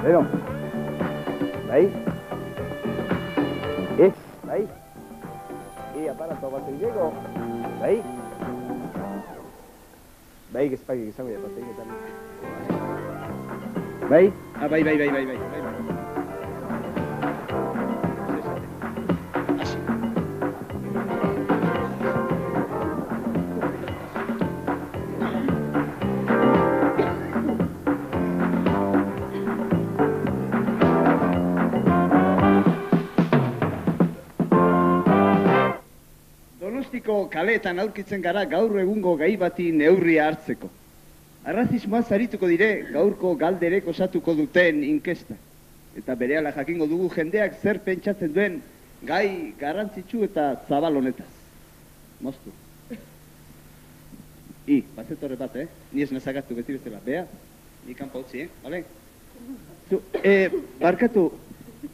Bero. Bai? Bai? Aparato bat egiteko. Bai? Bai, gezpagik izango da, bat egitetan. Bai? Bai. Kaleetan aurkitzen gara gaur egungo gai bati neurria hartzeko. Arrazismoaz arituko dire gaurko galderek osatuko duten inkesta. Eta berehala jakingo dugu jendeak zer pentsatzen duen gai garrantzitsu eta zabal honetaz. Moztu. Bazetorre bat, Ni ez nazagatu beti bezala. Bea, ni kanpa utzi, bale? Barkatu,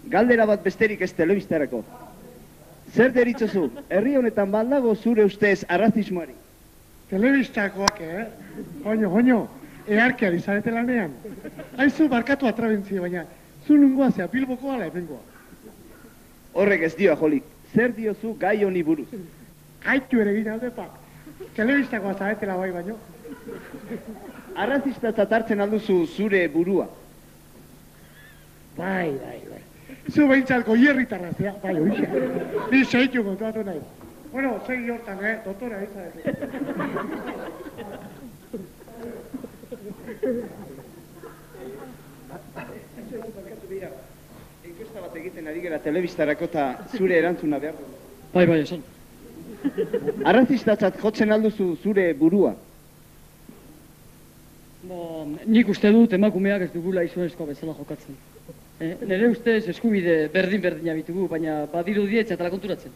galdera bat besterik ez telebistarako. Zer deritzozu, herri honetan baldago zure ustez arrazismoari? Telebistakoak, Joño, earkeari zarete lanean. Haizu barkatu atrabentzio, baina zu nungoa zea, Bilboko ala epengoa. Horrek ez dio, Ajolik. Zer diozu gai honi buruz? Gaitu ere gina aldepak. Telebistakoa zaretela bai baino. Arrazistatzat hartzen alduzu zure burua? Bai. Zu behintzalko hierritarra zea, bai, oixa. Ni seitu kontuatu nahi. Bueno, segi hortan, doktora izadete. Enkuesta bat egiten ari gara telebistarako eta zure erantzuna behar du. Bai, esan. Arrazistatzat jotzen alduzu zure burua? Nik uste dut emakumeak ez dugula izonezkoa bezala jokatzen. Nere ustez eskubide berdin-berdina bitugu, baina badiru dietza eta konturatzen.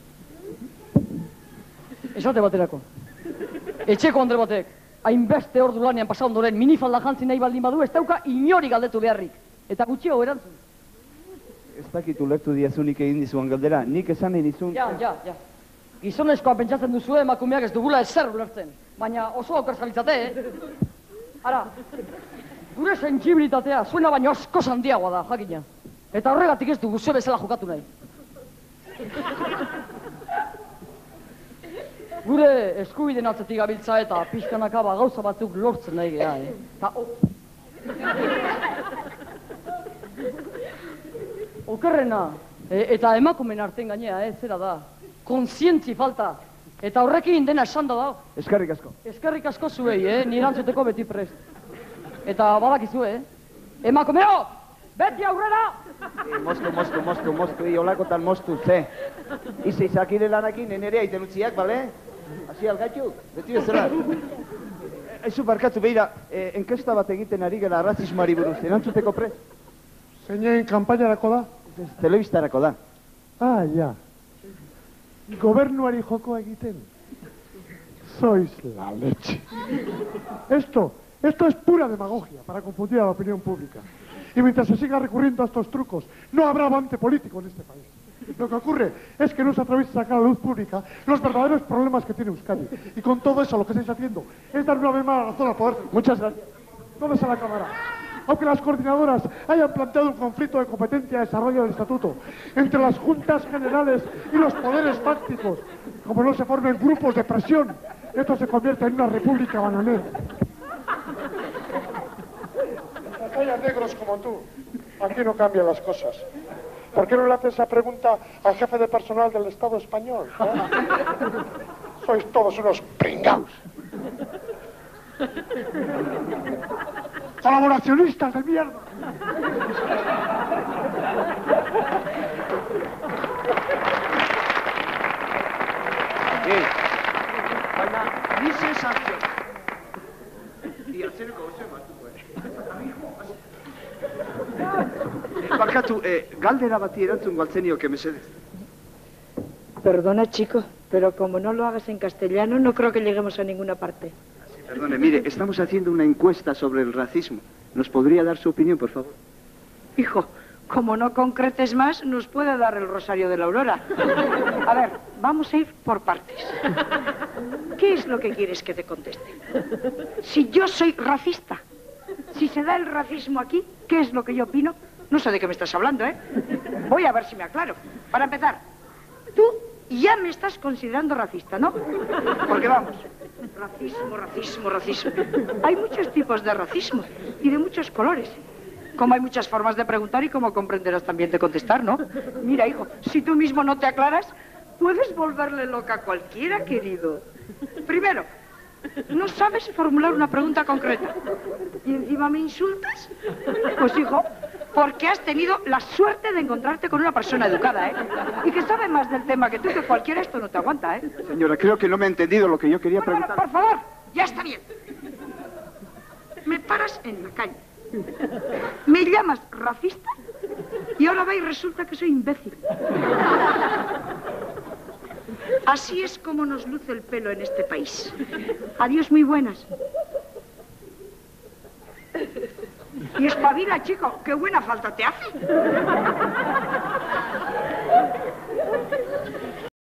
Esate baterako. Etxeko andre batek, hainbeste ordu lanean pasa ondoren minifalda jantzi nahi baldin badu, ez dauka inori galdetu beharrik. Eta gutxiago erantzun. Ez dakitu lertu diazunik egin dizuan galdera, nik esan nahi dizun... Ja. Gizonezkoa pentsatzen duzu emakumeak ez dugula ezer ulertzen. Baina oso aukerzalitzate, Ara, gure sentsibilitatea zuena baino asko handiagoa da, jakina. Eta horregatik ez dugu zue bezala jokatu nahi. Gure eskubideen atzetik gabiltza eta pixkanaka gauza batzuk lortzen nahi geha, Okerrena, eta emakumen artean gainea, zera da. Kontzientzi falta. Eta horrekin dena esan da. Eskerrik asko. Eskerrik asko zuei, ni erantzuteko beti prest. Eta badakizu, Emakumeo! Beti aurrera! Moztu, olakotan moztu, ze. Ize izakire lanakin, enere aiten utziak, bale? Asi algaitu, beti bezala. Aizu barkatu, behira, enkesta bat egiten ari gara arrazismoari buruz, erantzuteko prest? Zeinen kanpainarako da? Telebistarako da. Ja. Gobernuari joko egiten. Sois la leche. Esto es pura demagogia para confundir a la opinión pública. Y mientras se siga recurriendo a estos trucos, no habrá avance político en este país. Lo que ocurre es que no se atreve a sacar a la luz pública los verdaderos problemas que tiene Euskadi. Y con todo eso lo que estáis haciendo es dar una vez más la razón al poder. Muchas gracias. ¿Dónde está la cámara? Aunque las coordinadoras hayan planteado un conflicto de competencia de desarrollo del estatuto entre las juntas generales y los poderes fácticos, como no se formen grupos de presión, esto se convierte en una república bananera. Hay negros como tú, aquí no cambian las cosas. ¿Por qué no le haces esa pregunta al jefe de personal del Estado español? Sois todos unos pringaos. ¡Colaboracionistas de mierda! Baina, ni sensatzio. Atzereko oso ematuko, Barkatu, galdera bati erantzun galtzenioke, mesedez. Perdona, chico, pero como no lo hagas en castellano, no creo que lleguemos a ninguna parte. Perdone, mire, estamos haciendo una encuesta sobre el racismo. ¿Nos podría dar su opinión, por favor? Hijo, como no concretes más, nos puede dar el Rosario de la Aurora. A ver, vamos a ir por partes. ¿Qué es lo que quieres que te conteste? Si yo soy racista, si se da el racismo aquí, ¿qué es lo que yo opino? No sé de qué me estás hablando, ¿eh? Voy a ver si me aclaro. Para empezar, tú ya me estás considerando racista, ¿no? Porque vamos, racismo, racismo, racismo. Hay muchos tipos de racismo y de muchos colores. Como hay muchas formas de preguntar y como comprenderás también de contestar, ¿no? Mira, hijo, si tú mismo no te aclaras, puedes volverle loca a cualquiera, querido. Primero, no sabes formular una pregunta concreta. ¿Y encima me insultas? Pues, hijo, porque has tenido la suerte de encontrarte con una persona educada, ¿eh? Y que sabe más del tema que tú, que cualquiera esto no te aguanta, ¿eh? Señora, creo que no me ha entendido lo que yo quería Bueno, preguntar. por favor, ya está bien. Me paras en la calle. Me llamas racista y ahora va y resulta que soy imbécil. Así es como nos luce el pelo en este país. Adiós, muy buenas. Y espabila, chico, qué buena falta te hace.